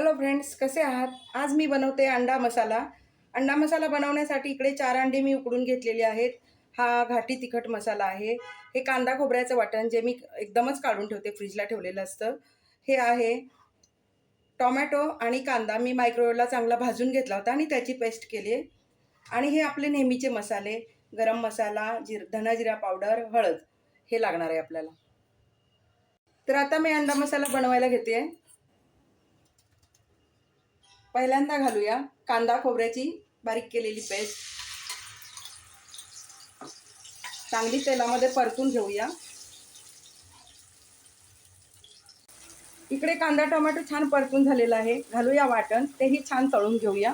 Hello friends, कसे आहात? आज मी बनवते अंडा मसाला. अंडा मसाला बनवण्यासाठी इकडे 4 अंडे मी उकडून घेतलेली आहेत. हा घाटी तिखट मसाला आहे. हे कांदा खोबऱ्याचं वाटण जे मी एकदमच काढून ठेवते, फ्रीजला ठेवलेलं असतं. हे आहे टोमॅटो आणि कांदा मी मायक्रोवेव्हला चांगला भाजून घेतला होता आणि त्याची पेस्ट केली. आणि हे आपले नेहमीचे मसाले, गरम मसाला, धना जिरा पावडर, हळद हे लागणार आहे आपल्याला. तर आता मी अंडा मसाला बनवायला घेते. पहिल्यांदा घालूया कांदा खोबऱ्याची बारीक केलेली पेस्ट. चांगली तेलामध्ये परतून घेऊया. इकडे कांदा टोमॅटो छान परतून झालेला आहे. घालूया वाटण, तेही छान तळून घेऊया.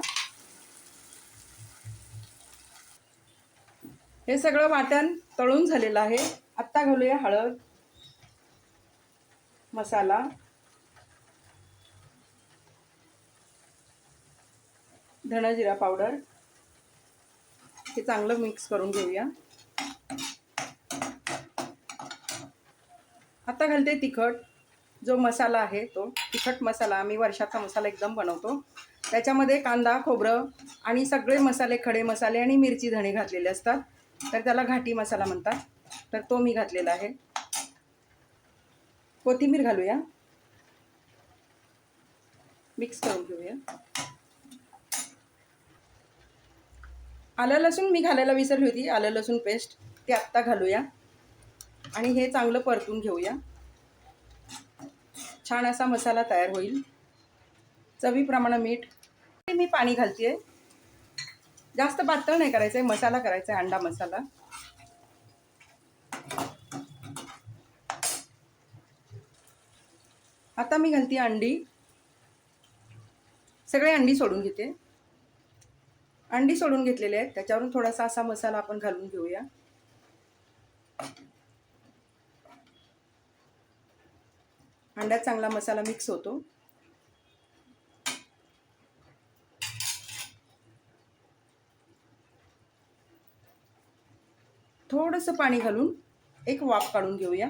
हे सगळं वाटण तळून झालेलं आहे. आता घालूया हळद, मसाला, धना जिरा पावडर. हे चांगलं मिक्स करून घेऊया. आता घालते तिखट. जो मसाला आहे तो तिखट मसाला, आम्ही वर्षाचा मसाला एकदम बनवतो. त्याच्यामध्ये कांदा खोबरं आणि सगळे मसाले, खडे मसाले आणि मिरची धणे घातलेले असतात, तर त्याला घाटी मसाला म्हणतात. तर तो मी घातलेला आहे. कोथिंबीर घालूया. मिक्स करून घेऊया. आलं लसूण मी घालायला विसरली होती. आलं लसूण पेस्ट ते आत्ता घालूया आणि हे चांगलं परतून घेऊया. छान असा मसाला तयार होईल. चवीप्रमाणे मीठ. मी पाणी घालते. जास्त पातळ नाही करायचं आहे, मसाला करायचा आहे, अंडा मसाला. आता मी घालते अंडी. सगळे अंडी सोडून घेते. अंडी सोडून घेतलेले आहेत. त्याच्यावरून थोडासा असा मसाला आपण घालून घेऊया. अंड्यात चांगला मसाला मिक्स होतो. थोडंसं पाणी घालून एक वाफ काढून घेऊया.